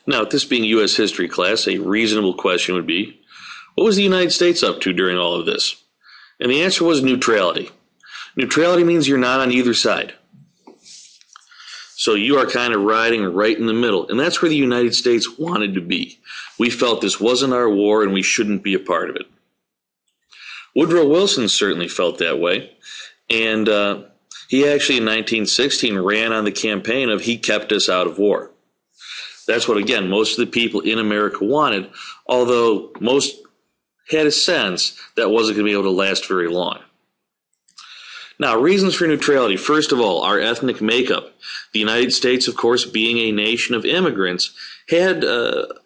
Now, this being U.S. history class, a reasonable question would be, what was the United States up to during all of this? And the answer was neutrality. Neutrality means you're not on either side. So you are kind of riding right in the middle, and that's where the United States wanted to be. We felt this wasn't our war and we shouldn't be a part of it. Woodrow Wilson certainly felt that way, and he actually in 1916 ran on the campaign of "He kept us out of war." That's what, again, most of the people in America wanted, although most had a sense that wasn't going to be able to last very long. Now, reasons for neutrality. First of all, our ethnic makeup. The United States, of course, being a nation of immigrants, had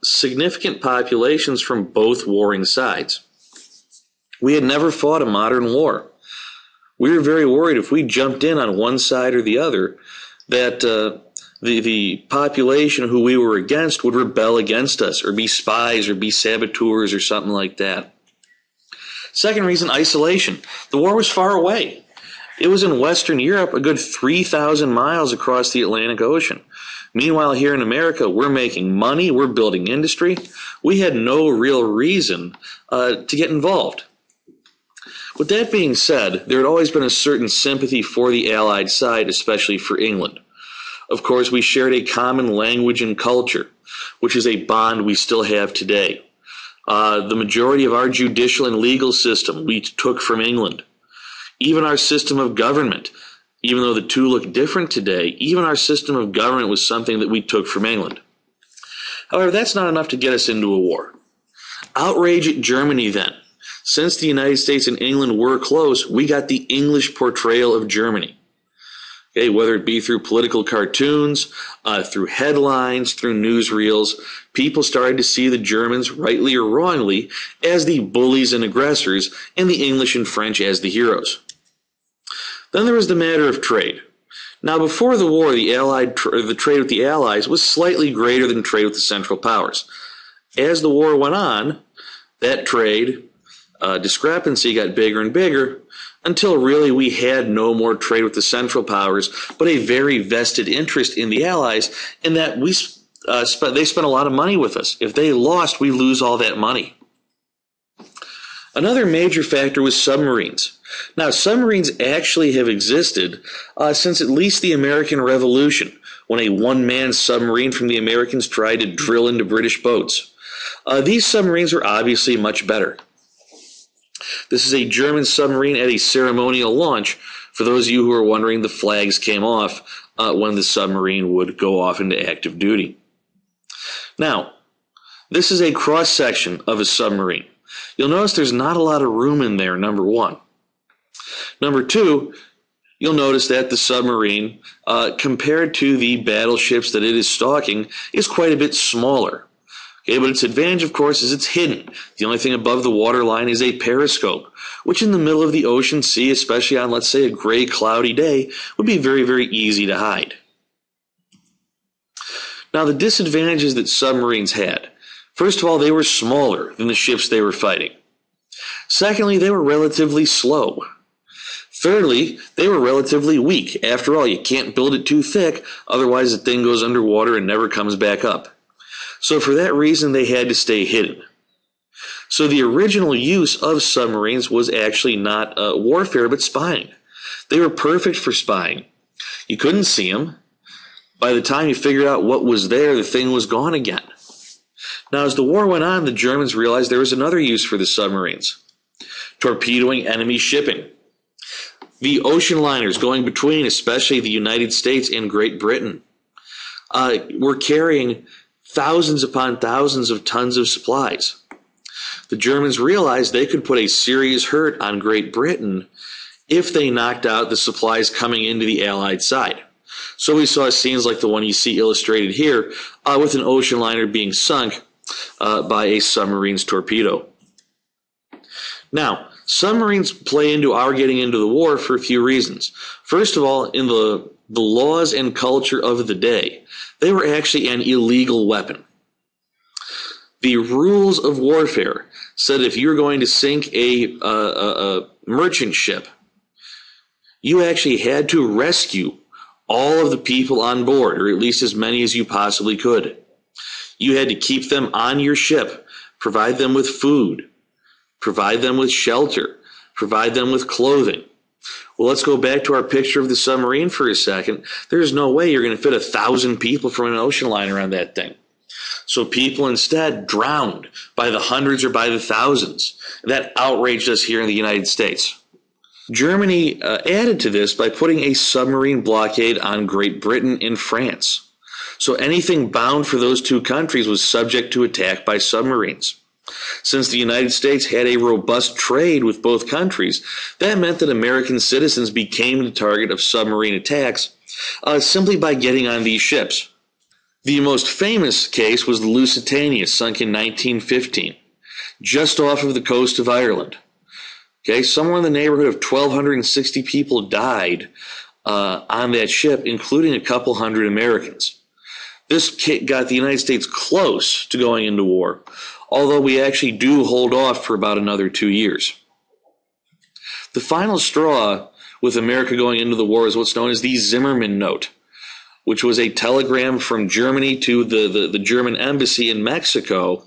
significant populations from both warring sides. We had never fought a modern war. We were very worried if we jumped in on one side or the other that the population who we were against would rebel against us or be spies or be saboteurs or something like that. Second reason, isolation. The war was far away. It was in Western Europe, a good 3,000 miles across the Atlantic Ocean. Meanwhile, here in America, we're making money, we're building industry. We had no real reason to get involved. With that being said, there had always been a certain sympathy for the Allied side, especially for England. Of course, we shared a common language and culture, which is a bond we still have today. The majority of our judicial and legal system we took from England. Even our system of government, even though the two look different today, even our system of government was something that we took from England. However, that's not enough to get us into a war. Outrage at Germany then. Since the United States and England were close, we got the English portrayal of Germany. Okay, whether it be through political cartoons, through headlines, through newsreels, people started to see the Germans, rightly or wrongly, as the bullies and aggressors, and the English and French as the heroes. Then there was the matter of trade. Now, before the war, the trade with the Allies was slightly greater than trade with the Central Powers. As the war went on, that trade discrepancy got bigger and bigger until really we had no more trade with the Central Powers, but a very vested interest in the Allies in that they spent a lot of money with us. If they lost, we lose all that money. Another major factor was submarines. Now, submarines actually have existed since at least the American Revolution, when a one-man submarine from the Americans tried to drill into British boats. These submarines were obviously much better. This is a German submarine at a ceremonial launch. For those of you who are wondering, the flags came off when the submarine would go off into active duty. Now, this is a cross-section of a submarine. You'll notice there's not a lot of room in there, number one. Number two, you'll notice that the submarine, compared to the battleships that it is stalking, is quite a bit smaller. Okay, but its advantage, of course, is it's hidden. The only thing above the waterline is a periscope, which in the middle of the ocean sea, especially on, let's say, a gray, cloudy day, would be very, very easy to hide. Now, the disadvantages that submarines had. First of all, they were smaller than the ships they were fighting. Secondly, they were relatively slow. Thirdly, they were relatively weak. After all, you can't build it too thick, otherwise the thing goes underwater and never comes back up. So for that reason, they had to stay hidden. So the original use of submarines was actually not warfare, but spying. They were perfect for spying. You couldn't see them. By the time you figured out what was there, the thing was gone again. Now, as the war went on, the Germans realized there was another use for the submarines. Torpedoing enemy shipping. The ocean liners going between, especially the United States and Great Britain, were carrying thousands upon thousands of tons of supplies. The Germans realized they could put a serious hurt on Great Britain if they knocked out the supplies coming into the Allied side. So we saw scenes like the one you see illustrated here with an ocean liner being sunk by a submarine's torpedo. Now, submarines play into our getting into the war for a few reasons. First of all, in the laws and culture of the day, they were actually an illegal weapon. The rules of warfare said if you were going to sink a merchant ship, you actually had to rescue all of the people on board, or at least as many as you possibly could. You had to keep them on your ship, provide them with food, provide them with shelter, provide them with clothing. Well, let's go back to our picture of the submarine for a second. There's no way you're going to fit 1,000 people from an ocean liner on that thing. So people instead drowned by the hundreds or by the thousands. That outraged us here in the United States. Germany added to this by putting a submarine blockade on Great Britain and France. So anything bound for those two countries was subject to attack by submarines. Since the United States had a robust trade with both countries, that meant that American citizens became the target of submarine attacks simply by getting on these ships. The most famous case was the Lusitania, sunk in 1915, just off of the coast of Ireland. Okay, somewhere in the neighborhood of 1,260 people died on that ship, including a couple hundred Americans. This got the United States close to going into war, although we actually do hold off for about another 2 years. The final straw with America going into the war is what's known as the Zimmermann Note, which was a telegram from Germany to the German embassy in Mexico,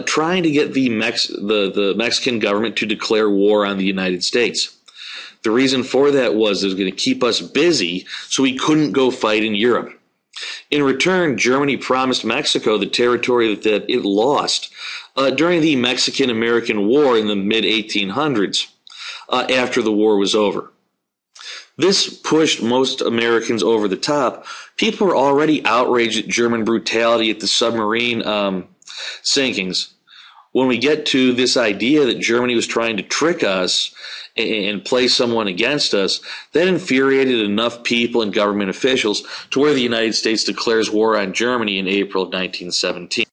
trying to get the Mexican government to declare war on the United States. The reason for that was it was going to keep us busy so we couldn't go fight in Europe. In return, Germany promised Mexico the territory that it lost during the Mexican-American War in the mid-1800s, after the war was over. This pushed most Americans over the top. People were already outraged at German brutality at the submarine sinkings. When we get to this idea that Germany was trying to trick us and play someone against us, that infuriated enough people and government officials to where the United States declares war on Germany in April of 1917.